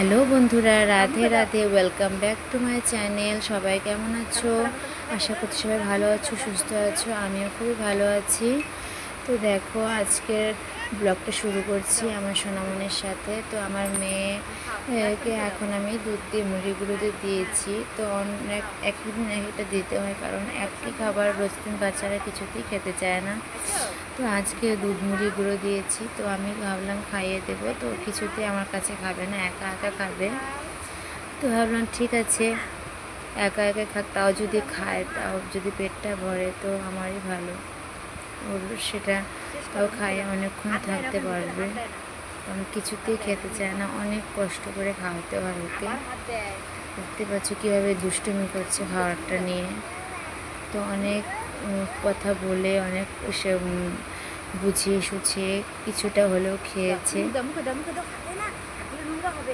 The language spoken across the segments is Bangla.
হ্যালো বন্ধুরা, Radhe Radhe. Welcome back to my channel. সবাই কেমন আছো? আশা করছি সবাই ভালো আছো, সুস্থ আছো। আমিও খুবই ভালো আছি। তো দেখো, আজকের ব্লগটা শুরু করছি আমার সোনামনের সাথে। তো আমার মেয়েকে এখন আমি দুধ দিয়ে মুড়িগুলো দিয়েছি। তো অনেক একই দিন একটা দিতে হয়, কারণ একই খাবার রোজ দিন বাচ্চারা কিছুতেই খেতে চায় না। তো আজকে দুধ মুড়ি গুঁড়ো দিয়েছি, তো আমি ভাবলাম খাইয়ে দেবো। তো কিছুতেই আমার কাছে খাবে না, একা একা খাবে। তো ভাবলাম ঠিক আছে, একা একা খাক, তাও যদি খায়, তাও যদি পেটটা ভরে তো আমারই ভালো। ওর সেটা তাও খাইয়ে অনেকক্ষণ থাকতে পারবে, কারণ কিছুতেই খেতে চায় না। অনেক কষ্ট করে খাওয়াতে হয় ওকে। দেখতে পাচ্ছ কীভাবে দুষ্টুমি করছে খাবারটা নিয়ে। তো অনেক কথা বলে, অনেক সে বুঝিয়ে সুঝিয়ে কিছুটা হলেও খেয়েছে।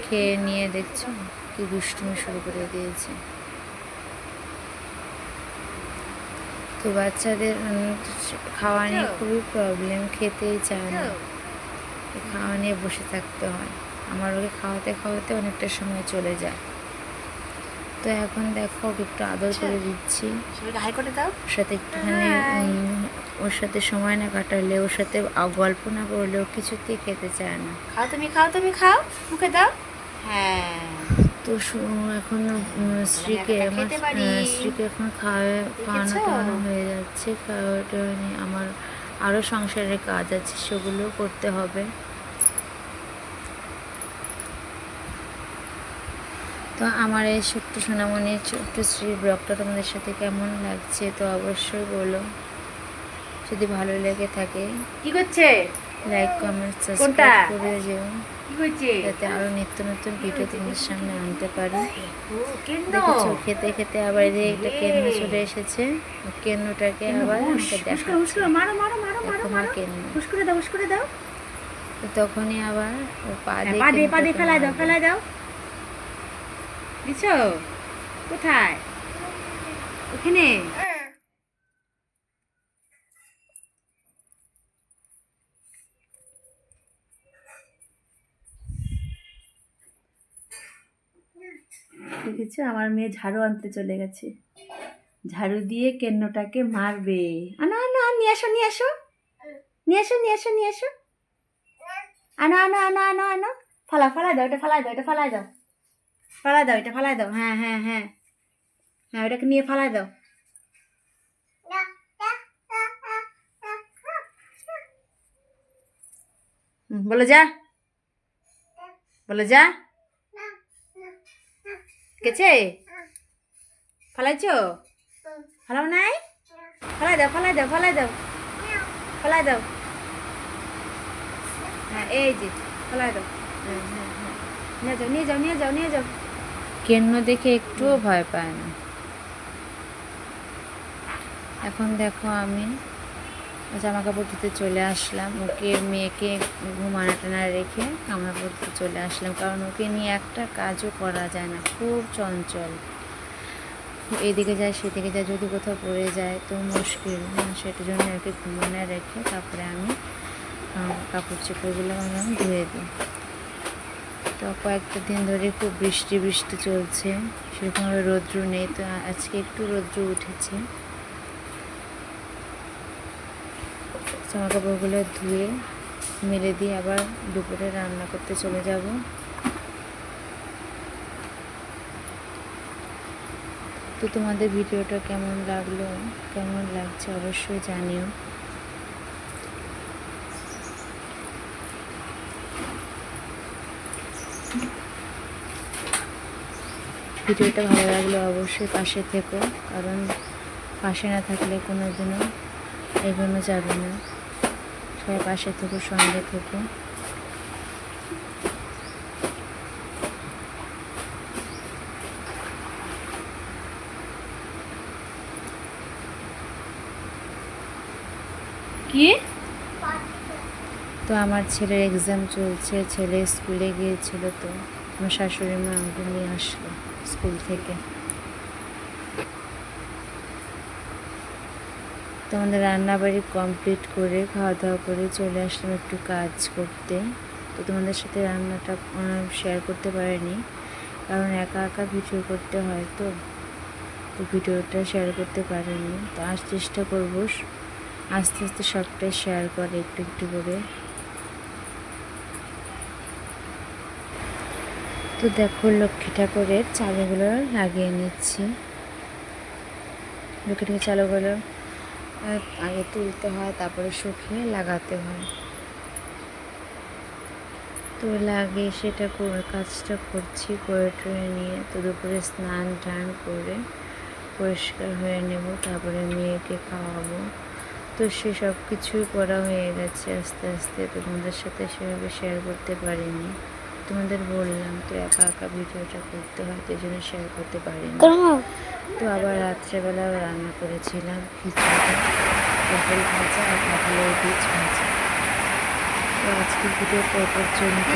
খেয়ে নিয়ে দেখছো কি দুষ্টুমি শুরু করে দিয়েছে। তো বাচ্চাদের খাওয়া নিয়ে খুবই প্রবলেম, খেতেই চায় না, খাওয়া নিয়ে বসে থাকতে হয়। আমার ওকে খাওয়াতে খাওয়াতে অনেকটা সময় চলে যায়। তো এখন দেখো, ওকে একটু আদর করে দিচ্ছি, ওর সাথে একটুখানি ওর সাথে সময় না কাটালে, ওর সাথে গল্প না করলেও কিছুতেই খেতে চায় না। খাও, তুমি খাও, তুমি খাও, মুখে দাও। হ্যাঁ, তো এখন স্ত্রীকে এখন খাওয়ানো টাওয়ানো হয়ে যাচ্ছে। খাওয়া টাওয়ানো আমার আরও সংসারের কাজ আছে, সেগুলোও করতে হবে। তো আমার এই ছোট্ট সোনামণির ছোট্ট স্ত্রীর ব্লগটা তোমাদের সাথে কেমন লাগছে তো অবশ্যই বলো। যদি ভালো লেগে থাকে কি করছে? লাইক, কমেন্ট, সাবস্ক্রাইব করে যেও, যাতে আরও নিত্য নতুন ভিডিও তোমাদের সামনে আনতে পারি। দেখেছো, খেতে খেতে আবার এদিকে একটা কেন্নু চলে এসেছে। কেন্নুটাকে আবার আমাকে দেখাচ্ছে, দেখো মা কেন্নু। তো তখনই আবার ও পা দিয়ে ফেলাই দাও, ফেলাই দাও। দিছো কোথায়? ওখানে। দেখেছো, আমার মেয়ে ঝাড়ু আনতে চলে গেছে। ঝাড়ু দিয়ে কেন্নটাকে মারবে। আনো আনো, নিয়ে আসো, নিয়ে আসো, নিয়ে আসো, নিয়ে আসো, নিয়ে আসো। আনো আনো আনো আনো আনো। ফালাই দাও, এটা ফালাই দাও, এটা ফালাই দাও, ফালাই দাও, এটা ফালাই দাও। হ্যাঁ হ্যাঁ হ্যাঁ হ্যাঁ, ওটাকে নিয়ে ফালাই দাও। বলে যা, বলে যা। গেছে? ফালাইছো? ফালাও নাই? ফালাই দাও, ফালাই দাও, ফালাই দাও, ফালাই দাও। হ্যাঁ, এই যে ফালাই দাও। হ্যাঁ হ্যাঁ হ্যাঁ, নিয়ে যাও, নিয়ে যাও, নিয়ে যাও, নিয়ে যাও। কেন্নু দেখে একটুও ভয় পায় না। এখন দেখো, আমি জামা কাপড় ধুতে চলে আসলাম। মেয়েকে ঘুমানো টানা রেখে জামা কাপড় ধুতে চলে আসলাম, কারণ ওকে নিয়ে একটা কাজও করা যায় না, খুব চঞ্চল। এদিকে যায় সেদিকে যায়, যদি কোথাও পড়ে যায় তো মুশকিল। সেটার জন্য ওকে ঘুমানো রেখে তারপরে আমি কাপড় চোপড়গুলো আমি ধুয়ে দিই। তো কয়েকটা দিন ধরে খুব বৃষ্টি বৃষ্টি চলছে, সেরকমভাবে রৌদ্র নেই। তো আজকে একটু রৌদ্র উঠেছে। জামা কাপড়গুলো ধুয়ে মেলে দিয়ে আবার দুপুরে রান্না করতে চলে যাব। তো তোমাদের ভিডিওটা কেমন লাগলো, কেমন লাগছে অবশ্যই জানিও। ভিডিওটা ভালো লাগলে অবশ্যই পাশে থেকো, কারণ পাশে না থাকলে কোনো দিনও এগোনো যাবে না। সবাই পাশে থেকো, সঙ্গে থেকো। কি? তো আমার ছেলের এক্সাম চলছে, ছেলে স্কুলে গিয়েছিল। তো আমার শাশুড়ি মা আমাকে নিয়ে আসলো স্কুল থেকে। তো আমাদের রান্নাবাড়ি কমপ্লিট করে খাওয়া দাওয়া করে চলে আসলাম একটু কাজ করতে। তো তোমাদের সাথে রান্নাটা শেয়ার করতে পারিনি, কারণ একা একা ভিডিও করতে হয়, তো ভিডিওটা শেয়ার করতে পারিনি। তো আজ চেষ্টা করবো আস্তে আস্তে সবটাই শেয়ার করে একটু একটু করে। তো দেখো লক্ষ্মী ঠাকুরের চালুগুলো লাগিয়ে নিচ্ছি। লক্ষ্মী ঠাকুরের চালুগুলো আগে তুলতে হয়, তারপরে শুকিয়ে লাগাতে হয়। তো লাগিয়ে সেটা কাজটা করছি, করে টুয়ে নিয়ে তো দুপুরে স্নান টান করে পরিষ্কার হয়ে নেব, তারপরে মেয়েকে খাওয়াবো। তো সেসব কিছুই করা হয়ে গেছে আস্তে আস্তে। তোমাদের সাথে সেভাবে শেয়ার করতে পারিনি, তোমাদের বললাম তো একা একা ভিডিওটা করতে হয়, সেই জন্য শেয়ার করতে পারিনি। তো আবার রাত্রেবেলাও রান্না করেছিলাম খিচুড়ি, পটল ভাজা আর কাঁঠালের বীজ ভাজা। তো আজকের ভিডিও পর্যন্ত।